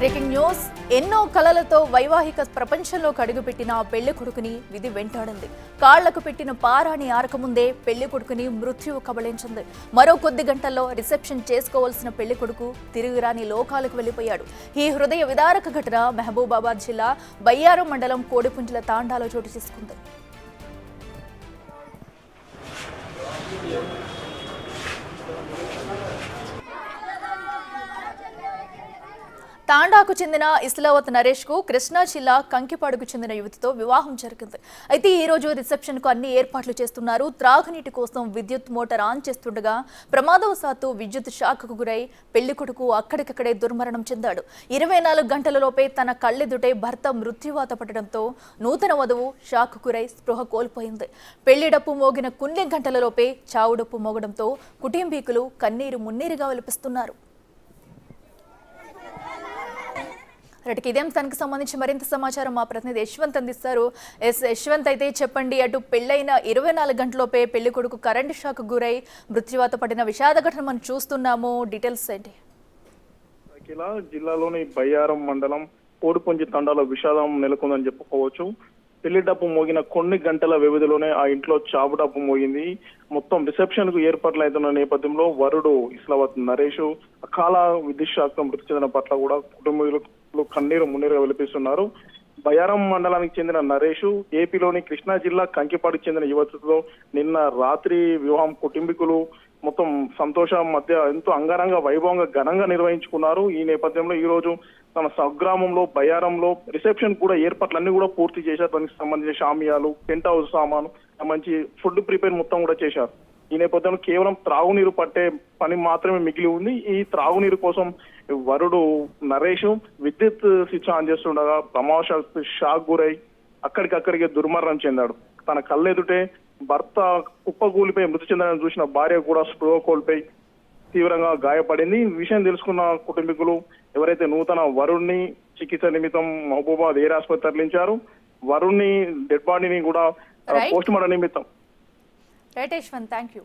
Breaking news ఎన్నో కలలతో వైవాహిక ప్రపంచంలో అడుగుపెట్టిన పెళ్లి కొడుకుని విధి వెంటాడింది. కాళ్లకు పెట్టిన పారాని ఆరకముందే పెళ్లి కొడుకుని మృత్యువు కబళించింది. మరో కొద్ది గంటల్లో రిసెప్షన్ చేసుకోవాల్సిన పెళ్లి కొడుకు తిరుగురాని లోకాలకు వెళ్లిపోయాడు. ఈ హృదయ విదారక ఘటన మహబూబాబాద్ జిల్లా బయ్యారం మండలం కోడిపుంజల తాండాలో చోటు చేసుకుంది. తాండాకు చెందిన ఇస్లావత్ నరేష్ కు కృష్ణా జిల్లా కంకిపాడుకు చెందిన యువతితో వివాహం జరిగింది. అయితే ఈ రోజు రిసెప్షన్ కు అన్ని ఏర్పాట్లు చేస్తున్నారు. త్రాగునీటి కోసం విద్యుత్ మోటార్ ఆన్ చేస్తుండగా ప్రమాదవశాత్తు విద్యుత్ షాక్కు గురై పెళ్లి కొడుకు అక్కడికక్కడే దుర్మరణం చెందాడు. 24 గంటలలోపే తన కళ్ళెదుటే భర్త మృత్యువాత పడడంతో నూతన వధువు షాక్ గురై స్పృహ కోల్పోయింది. పెళ్లి డప్పు మోగిన కొన్ని గంటలలోపే చావు డప్పు మోగడంతో కుటుంబీకులు కన్నీరు మున్నీరుగా విలపిస్తున్నారు. ఇదే అంశానికి సంబంధించి మరింత సమాచారం మా ప్రతినిధి యశ్వంత్ అందిస్తారు. యశ్వంత్, అయితే చెప్పండి, అటు పెళ్లైన 24 గంటలలోపే పెళ్లి కొడుకు కరెంటు షాక్ గురై మృత్యువాత పడిన విషాద ఘటన మనం చూస్తున్నాము. డీటెయిల్స్ ఏంటి? జిల్లాలోని బయ్యారం మండలం కోడిపుంజి తండాలో విషాదం నెలకొందని చెప్పుకోవచ్చు. పెళ్లి డప్పు మోగిన కొన్ని గంటల వ్యవధిలోనే ఆ ఇంట్లో చావు డప్పు మోగింది. మొత్తం రిసెప్షన్ కు ఏర్పాట్లు అవుతున్న నేపథ్యంలో వరుడు ఇస్లావత్ నరేష్ అకాల విద్యుత్ షాక్తో మృతి చెందిన పట్ల కూడా కుటుంబీకులు కన్నీరు మున్నీరుగా విలపిస్తున్నారు. బయ్యారం మండలానికి చెందిన నరేష్ ఏపీలోని కృష్ణా జిల్లా కంకిపాడుకు చెందిన యువతితో నిన్న రాత్రి వివాహం కుటుంబీకులు మొత్తం సంతోషం మధ్య ఎంతో అంగరంగ వైభవంగా ఘనంగా నిర్వహించుకున్నారు. ఈ నేపథ్యంలో ఈ రోజు తన స్వగ్రామంలో బయ్యారంలో రిసెప్షన్ కూడా ఏర్పాట్లన్నీ కూడా పూర్తి చేశారు. దానికి సంబంధించిన షామియాలు, టెంట్ హౌస్ సామాను, మంచి ఫుడ్ ప్రిపేర్ మొత్తం కూడా చేశారు. ఈ నేపథ్యంలో కేవలం త్రాగునీరు పట్టే పని మాత్రమే మిగిలి ఉంది. ఈ త్రాగునీరు కోసం వరుడు నరేష్ విద్యుత్ స్విచ్ ఆన్ చేస్తుండగా ప్రమాదవశాత్తు షాక్ గురై అక్కడికక్కడికే దుర్మరణం చెందాడు. తన కళ్ళెదుటే భర్త కుప్పకూలిపై మృతి చెందడానికి చూసిన భార్య కూడా స్పృహ కోల్పోయి తీవ్రంగా గాయపడింది. ఈ విషయం తెలుసుకున్న కుటుంబీకులు ఎవరైతే నూతన వరుణ్ణి చికిత్స నిమిత్తం మహబూబాబాద్ ఏరియా ఆసుపత్రి తరలించారు. వరుణ్ణి డెడ్ బాడీని కూడా పోస్ట్ మార్టం నిమిత్తం. Right Yashwant, thank you.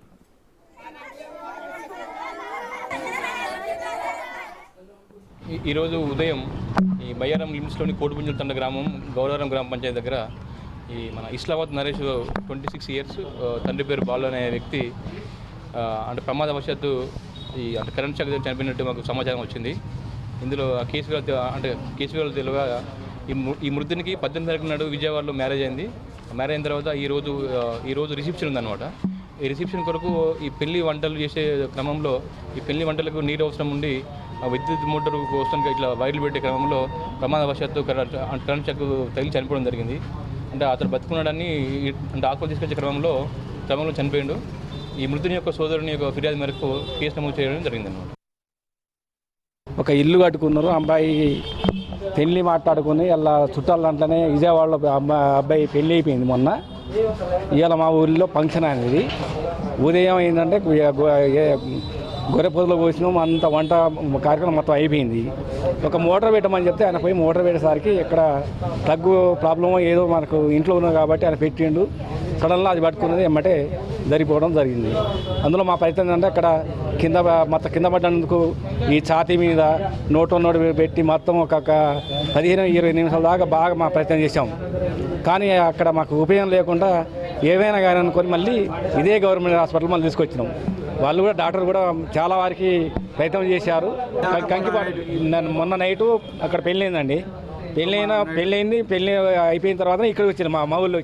ఈరోజు ఉదయం ఈ బయ్యారం లిమిట్స్లోని కోడిపుంజల తండ గ్రామం గౌరవరం గ్రామ పంచాయతీ దగ్గర ఈ మన ఇస్లావత్ నరేష్ 26 ఇయర్స్, తండ్రి పేరు బాలు అనే వ్యక్తి అంటే ప్రమాదవశాత్తు అంటే కరెంట్ షాక్ చనిపోయినట్టు మాకు సమాచారం వచ్చింది. ఇందులో కేసు వివరాలు తెలుగా ఈ మృతునికి 18 తారీఖు నాడు విజయవాడలో మ్యారేజ్ అయింది. మ్యారేజ్ అయిన తర్వాత ఈరోజు రిసెప్షన్ ఉందన్నమాట. ఈ రిసెప్షన్ కొరకు ఈ పెళ్లి వంటలు చేసే క్రమంలో ఈ పెళ్లి వంటలకు నీరు అవసరం ఉండి విద్యుత్ మోటారు కోసం ఇట్లా వైర్లు పెట్టే క్రమంలో ప్రమాదవశాత్తు కరెంట్ షాక్ తగిలి చనిపోవడం జరిగింది. అంటే అతను బతుకున్నాడని అంటే హాస్పిటల్ తీసుకొచ్చే క్రమంలో చనిపోయిండు. ఈ మృతుని యొక్క సోదరుని యొక్క ఫిర్యాదు మేరకు కేసు నమోదు చేయడం జరిగిందన్నమాట. ఒక ఇల్లు కట్టుకున్నారు. అబ్బాయి పెళ్లి మాట్లాడుకుని అలా చుట్టాల దాంట్లోనే విజయవాడలో అబ్బాయి పెళ్లి అయిపోయింది మొన్న. ఇవాళ మా ఊరిలో ఫంక్షన్ అనేది ఉదయం ఏంటంటే గొర్రెపొదలో పోసినాం. అంత వంట కార్యక్రమం మొత్తం అయిపోయింది. ఒక మోటార్ పెట్టమని చెప్తే ఆయన పోయి మోటార్ పెట్టేసరికి ఇక్కడ ప్లగ్ ప్రాబ్లమో ఏదో మనకు ఇంట్లో ఉన్నది కాబట్టి ఆయన పెట్టిండు. సడన్గా అది పట్టుకున్నది ఎమ్మటే జరిగిపోవడం జరిగింది. అందులో మా ప్రయత్నం అంటే అక్కడ కింద పడ్డందుకు ఈ ఛాతీ మీద నోటు పెట్టి మొత్తం ఒక 15-20 నిమిషాల దాకా బాగా మా ప్రయత్నం చేశాం. కానీ అక్కడ మాకు ఉపయోగం లేకుండా ఏవైనా కానీ అనుకొని మళ్ళీ ఇదే గవర్నమెంట్ హాస్పిటల్ మళ్ళీ తీసుకొచ్చినాం. వాళ్ళు కూడా డాక్టర్ కూడా చాలా వారికి ప్రయత్నం చేశారు. కంకిపాడు మొన్న నైటు అక్కడ పెళ్ళి అయిందండి. పెళ్ళి అయిపోయిన తర్వాత ఇక్కడికి వచ్చింది మా ఊళ్ళో.